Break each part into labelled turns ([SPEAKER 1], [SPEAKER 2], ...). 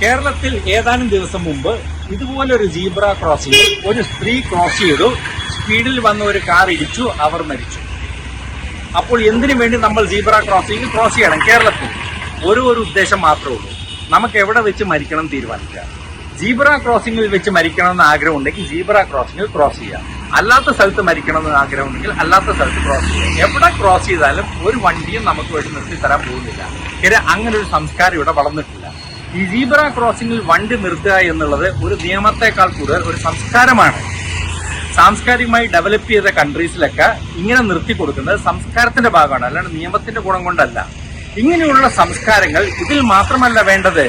[SPEAKER 1] കേരളത്തിൽ ഏതാനും ദിവസം മുമ്പ് ഇതുപോലൊരു സീബ്ര ക്രോസിംഗ് ഒരു സ്ത്രീ ക്രോസ് ചെയ്തു. സ്പീഡിൽ വന്ന ഒരു കാർ ഇടിച്ചു, അവർ മരിച്ചു. അപ്പോൾ എന്തിനു വേണ്ടി നമ്മൾ സീബ്ര ക്രോസിംഗ് ക്രോസ് ചെയ്യണം? കേരളത്തിൽ ഒരു ഉദ്ദേശം മാത്രമേ ഉള്ളൂ, നമുക്ക് എവിടെ വെച്ച് മരിക്കണം തീരുമാനിക്കുക. സീബ്ര ക്രോസിംഗിൽ വെച്ച് മരിക്കണമെന്ന് ആഗ്രഹം ഉണ്ടെങ്കിൽ സീബ്ര ക്രോസിംഗിൽ ക്രോസ് ചെയ്യാം. അല്ലാത്ത സ്ഥലത്ത് മരിക്കണമെന്ന് ആഗ്രഹം ഉണ്ടെങ്കിൽ അല്ലാത്ത സ്ഥലത്ത് ക്രോസ് ചെയ്യാം. എവിടെ ക്രോസ് ചെയ്താലും ഒരു വണ്ടിയും നമുക്ക് വേണ്ടി നിർത്തി തരാൻ പോകുന്നില്ല. അങ്ങനെ ഒരു സംസ്കാരം ഇവിടെ വളർന്നിട്ടില്ല. ഈ സീബ്ര ക്രോസിംഗിൽ വണ്ടി നിർത്തുക എന്നുള്ളത് ഒരു നിയമത്തെക്കാൾ കൂടുതൽ ഒരു സംസ്കാരമാണ്. സാംസ്കാരികമായി ഡെവലപ്പ് ചെയ്ത കൺട്രീസിലൊക്കെ ഇങ്ങനെ നിർത്തി കൊടുക്കുന്നത് സംസ്കാരത്തിന്റെ ഭാഗമാണ്, അല്ലാണ്ട് നിയമത്തിന്റെ ഗുണം കൊണ്ടല്ല. ഇങ്ങനെയുള്ള സംസ്കാരങ്ങൾ ഇതിൽ മാത്രമല്ല വേണ്ടത്.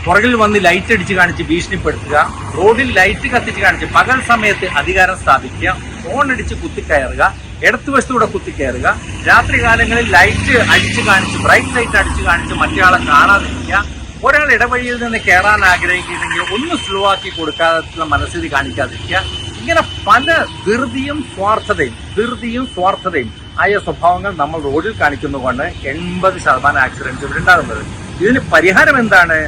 [SPEAKER 1] പുറകിൽ വന്ന് ലൈറ്റ് അടിച്ച് കാണിച്ച് ഭീഷണിപ്പെടുത്തുക, റോഡിൽ ലൈറ്റ് കത്തിച്ച് കാണിച്ച് പകൽ സമയത്ത് അധികാരം സ്ഥാപിക്കുക, ഫോൺ അടിച്ച് കുത്തിക്കയറുക, ഇടത്തുവശത്തൂടെ കുത്തിക്കയറുക, രാത്രി കാലങ്ങളിൽ ലൈറ്റ് അടിച്ച് കാണിച്ച് ബ്രൈറ്റ് ലൈറ്റ് അടിച്ച് കാണിച്ച് മറ്റേയാളെ കാണാതിരിക്കുക, ഒരാൾ ഇടവഴിയിൽ നിന്ന് കയറാൻ ആഗ്രഹിക്കുന്നെങ്കിൽ ഒന്ന് സ്ലോ ആക്കി കൊടുക്കാനുള്ള മനസ്ഥിതി കാണിക്കാതിരിക്കുക. ഇങ്ങനെ പല ധൃതിയും സ്വാർത്ഥതയും ആയ സ്വഭാവങ്ങൾ നമ്മൾ റോഡിൽ കാണിക്കുന്നതുകൊണ്ട് 80% ആക്സിഡന്റ്സ് ഇവിടെ ഉണ്ടാകുന്നത്. ഇതിന് പരിഹാരം എന്താണ്?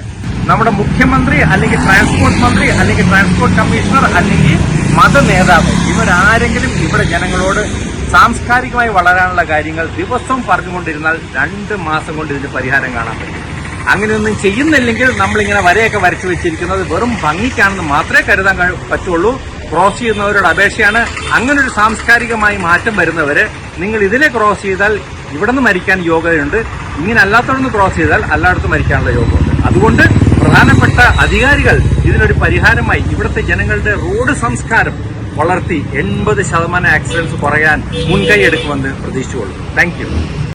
[SPEAKER 1] നമ്മുടെ മുഖ്യമന്ത്രി അല്ലെങ്കിൽ ട്രാൻസ്പോർട്ട് മന്ത്രി അല്ലെങ്കിൽ ട്രാൻസ്പോർട്ട് കമ്മീഷണർ അല്ലെങ്കിൽ മത നേതാവ് ഇവരാരെങ്കിലും ഇവിടെ ജനങ്ങളോട് സാംസ്കാരികമായി വളരാനുള്ള കാര്യങ്ങൾ ദിവസവും പറഞ്ഞുകൊണ്ടിരുന്നാൽ 2 മാസം കൊണ്ട് ഇതിന് പരിഹാരം കാണാൻ പറ്റും. അങ്ങനെയൊന്നും ചെയ്യുന്നില്ലെങ്കിൽ നമ്മളിങ്ങനെ വരയൊക്കെ വരച്ചു വെച്ചിരിക്കുന്നത് വെറും ഭംഗിക്കാണെന്ന് മാത്രമേ കരുതാൻ പറ്റുള്ളൂ. ക്രോസ് ചെയ്യുന്നവരുടെ അപേക്ഷയാണ്, അങ്ങനെ ഒരു സാംസ്കാരികമായി മാറ്റം വരുന്നവര് നിങ്ങൾ ഇതിലെ ക്രോസ് ചെയ്താൽ ഇവിടെ നിന്ന് മരിക്കാൻ യോഗ്യതയുണ്ട്, ഇങ്ങനെ അല്ലാത്തവിടുന്ന് ക്രോസ് ചെയ്താൽ എല്ലായിടത്തും മരിക്കാനുള്ള യോഗമുണ്ട്. അതുകൊണ്ട് പ്രധാനപ്പെട്ട അധികാരികൾ ഇതിനൊരു പരിഹാരമായി ഇവിടുത്തെ ജനങ്ങളുടെ റോഡ് സംസ്കാരം വളർത്തി 80% ആക്സിഡന്റ്സ് കുറയാൻ മുൻകൈ എടുക്കുമെന്ന് പ്രതീക്ഷിച്ചുകൊള്ളു. Thank you.